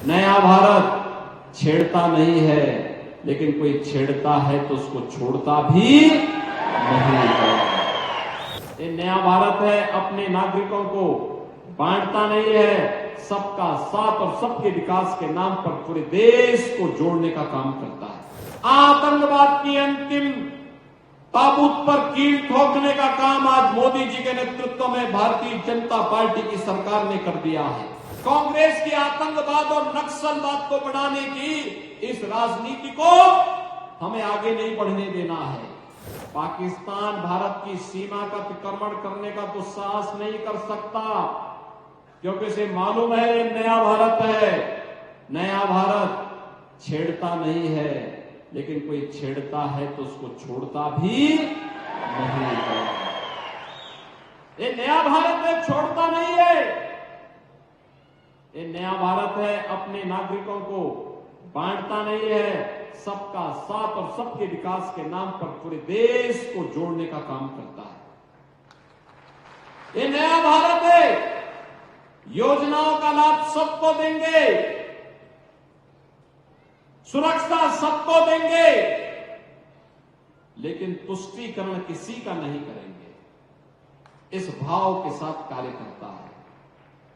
नया भारत छेड़ता नहीं है, लेकिन कोई छेड़ता है तो उसको छोड़ता भी नहीं है। ये नया भारत है, अपने नागरिकों को बांटता नहीं है, सबका साथ और सबके विकास के नाम पर पूरे देश को जोड़ने का काम करता है। आतंकवाद की अंतिम ताबूत पर कील ठोकने का काम आज मोदी जी के नेतृत्व में भारतीय जनता पार्टी की सरकार ने कर दिया है। कांग्रेस की आतंकवाद और नक्सलवाद को बढ़ाने की इस राजनीति को हमें आगे नहीं बढ़ने देना है। पाकिस्तान भारत की सीमा का अतिक्रमण करने का तो साहस नहीं कर सकता, क्योंकि इसे मालूम है ये नया भारत है। नया भारत छेड़ता नहीं है, लेकिन कोई छेड़ता है तो उसको छोड़ता भी नहीं है। ये नया भारत है, छोड़ता नहीं है। ये नया भारत है, अपने नागरिकों को बांटता नहीं है, सबका साथ और सबके विकास के नाम पर पूरे देश को जोड़ने का काम करता है। ये नया भारत है, योजनाओं का लाभ सबको देंगे, सुरक्षा सबको देंगे, लेकिन तुष्टीकरण किसी का नहीं करेंगे। इस भाव के साथ कार्य करता है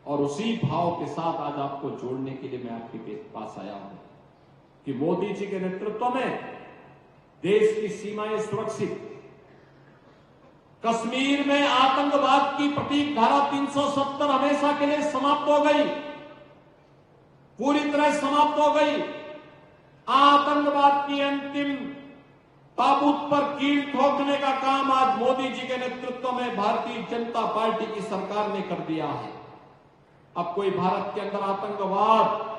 और उसी भाव के साथ आज आपको जोड़ने के लिए मैं आपके पास आया हूं कि मोदी जी के नेतृत्व में देश की सीमाएं सुरक्षित, कश्मीर में आतंकवाद की प्रतीक धारा 370 हमेशा के लिए समाप्त हो गई, पूरी तरह समाप्त हो गई। आतंकवाद की अंतिम ताबूत पर कील ठोकने का काम आज मोदी जी के नेतृत्व में भारतीय जनता पार्टी की सरकार ने कर दिया है। अब कोई भारत के अंदर आतंकवाद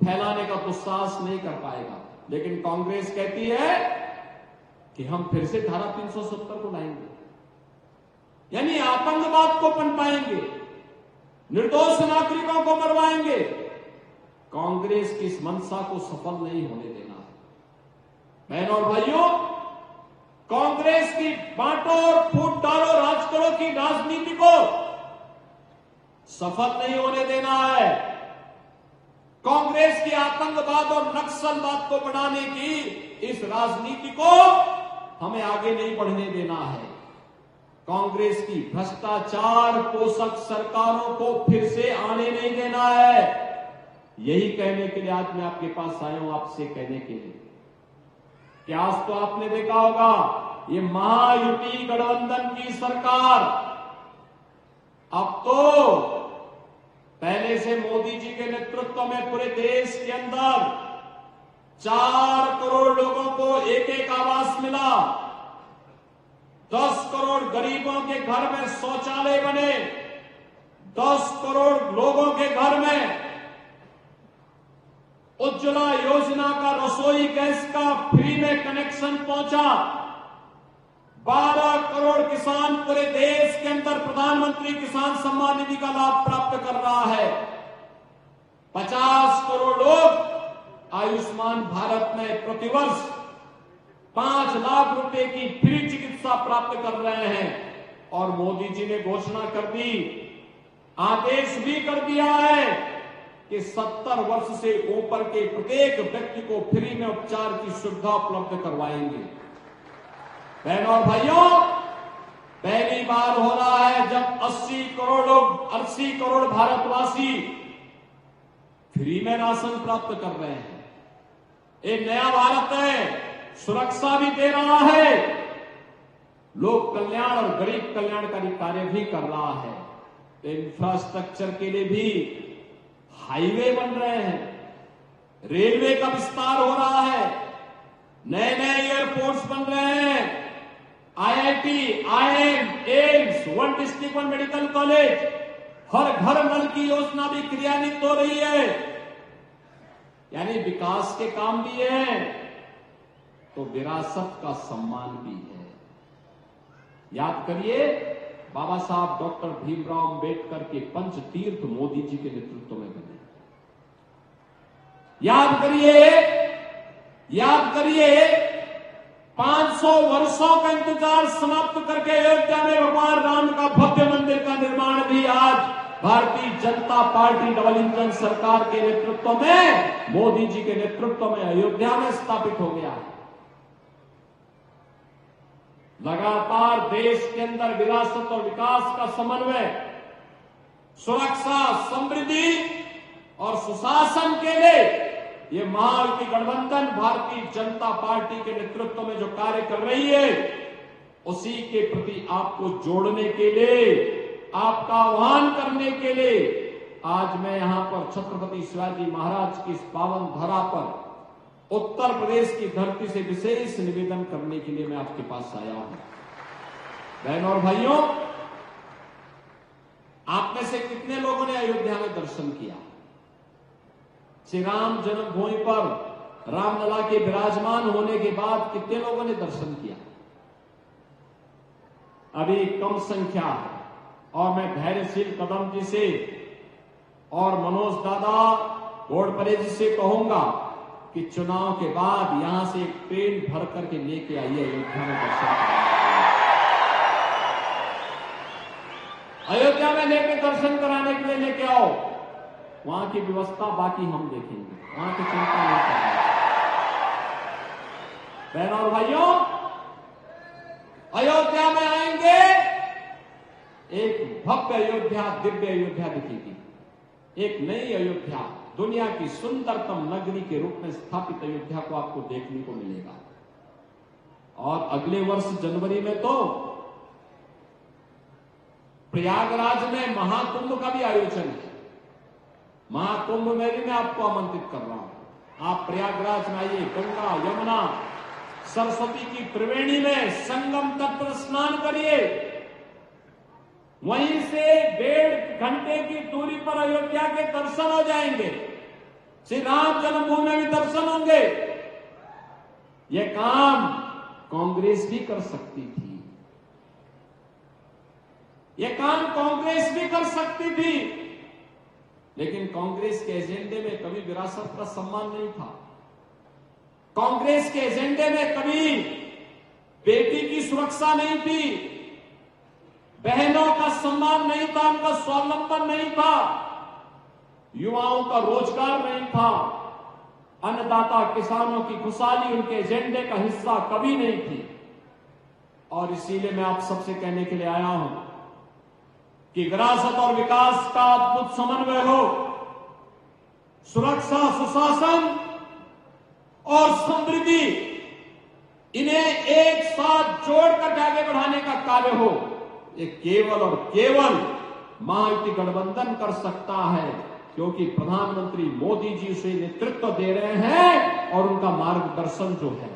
फैलाने का दुस्साहस नहीं कर पाएगा, लेकिन कांग्रेस कहती है कि हम फिर से धारा 370 को लाएंगे, यानी आतंकवाद को पनपाएंगे, निर्दोष नागरिकों को मरवाएंगे। कांग्रेस की इस मंशा को सफल नहीं होने देना है। बहनों और भाइयों, कांग्रेस की बांटो और फूट डालो राज करो की राजनीति को सफल नहीं होने देना है। कांग्रेस की आतंकवाद और नक्सलवाद को बढ़ाने की इस राजनीति को हमें आगे नहीं बढ़ने देना है। कांग्रेस की भ्रष्टाचार पोषक सरकारों को फिर से आने नहीं देना है। यही कहने के लिए आज मैं आपके पास आया हूं, आपसे कहने के लिए कि आज तो आपने देखा होगा ये महायुति गठबंधन की सरकार अब तो पहले से मोदी जी के नेतृत्व में पूरे देश के अंदर 4 करोड़ लोगों को एक एक आवास मिला, 10 करोड़ गरीबों के घर में शौचालय बने, 10 करोड़ लोगों के घर में उज्ज्वला योजना का रसोई गैस का फ्री में कनेक्शन पहुंचा, 12 करोड़ किसान पूरे देश के अंदर प्रधानमंत्री किसान सम्मान निधि का लाभ प्राप्त कर रहा है, 50 करोड़ लोग आयुष्मान भारत में प्रतिवर्ष 5 लाख रुपए की फ्री चिकित्सा प्राप्त कर रहे हैं। और मोदी जी ने घोषणा कर दी, आदेश भी कर दिया है कि 70 वर्ष से ऊपर के प्रत्येक व्यक्ति को फ्री में उपचार की सुविधा उपलब्ध करवाएंगे। बहनों और भाइयों, पहली बार हो रहा है जब 80 करोड़ लोग, 80 करोड़ भारतवासी फ्री में राशन प्राप्त कर रहे हैं। एक नया भारत है, सुरक्षा भी दे रहा है, लोक कल्याण और गरीब कल्याणकारी कार्य भी कर रहा है। इंफ्रास्ट्रक्चर के लिए भी हाईवे बन रहे हैं, रेलवे का विस्तार हो रहा है, नए नए एयरपोर्ट्स बन रहे हैं, IIT, IIM, AIIMS, 1 district 1 medical college, हर घर नल की योजना भी क्रियान्वित हो रही है। यानी विकास के काम भी है तो विरासत का सम्मान भी है। याद करिए, बाबा साहब डॉक्टर भीमराव अंबेडकर के पंचतीर्थ मोदी जी के नेतृत्व में बने। याद करिए 500 वर्षों का इंतजार समाप्त करके अयोध्या में भगवान राम का भव्य मंदिर का निर्माण भी आज Bharatiya Janata party double engine सरकार के नेतृत्व में, मोदी जी के नेतृत्व में अयोध्या में स्थापित हो गया है। लगातार देश के अंदर विरासत और विकास का समन्वय, सुरक्षा, समृद्धि और सुशासन के लिए ये महायुति गठबंधन भारतीय जनता पार्टी के नेतृत्व में जो कार्य कर रही है, उसी के प्रति आपको जोड़ने के लिए, आपका आह्वान करने के लिए आज मैं यहां पर छत्रपति शिवाजी महाराज की इस पावन धरा पर उत्तर प्रदेश की धरती से विशेष निवेदन करने के लिए मैं आपके पास आया हूं। बहनों और भाइयों, आप में से कितने लोगों ने अयोध्या में दर्शन किया? श्री राम जन्मभूमि पर रामलला के विराजमान होने के बाद कितने लोगों ने दर्शन किया? अभी कम संख्या है। और मैं धैर्यशील कदम जी से और मनोज दादा घोड़परे जी से कहूंगा कि चुनाव के बाद यहां से एक ट्रेन भर करके लेके आइए, अयोध्या में दर्शन कराइए। अयोध्या में लेके दर्शन कराने के लिए लेके आओ। वहां की व्यवस्था बाकी हम देखेंगे, वहां की चिंता नहीं करेंगे। बहनों और भाइयों, अयोध्या में आएंगे, एक भव्य अयोध्या, दिव्य अयोध्या दिखेगी। एक नई अयोध्या, दुनिया की सुंदरतम नगरी के रूप में स्थापित अयोध्या को आपको देखने को मिलेगा। और अगले वर्ष जनवरी में तो प्रयागराज में महाकुंभ का भी आयोजन है। महाकुंभ में भी मैं आपको आमंत्रित कर रहा हूं। आप प्रयागराज में आइए, गंगा, यमुना, सरस्वती की त्रिवेणी में संगम तट पर स्नान करिए। वहीं से 1.5 घंटे की दूरी पर अयोध्या के दर्शन हो जाएंगे। श्री राम जन्मभूमि में भी दर्शन होंगे। यह काम कांग्रेस भी कर सकती थी, यह काम कांग्रेस भी कर सकती थी, लेकिन कांग्रेस के एजेंडे में कभी विरासत का सम्मान नहीं था। कांग्रेस के एजेंडे में कभी बेटी की सुरक्षा नहीं थी, बहनों का सम्मान नहीं था, उनका स्वावलंबन नहीं था, युवाओं का रोजगार नहीं था, अन्नदाता किसानों की खुशहाली उनके एजेंडे का हिस्सा कभी नहीं थी। और इसीलिए मैं आप सबसे कहने के लिए आया हूं कि विरासत और विकास का अद्भुत समन्वय हो, सुरक्षा, सुशासन और समृद्धि, इन्हें एक साथ जोड़कर आगे बढ़ाने का कार्य हो, ये केवल और केवल महायुति गठबंधन कर सकता है, क्योंकि प्रधानमंत्री मोदी जी उसे नेतृत्व दे रहे हैं और उनका मार्गदर्शन जो है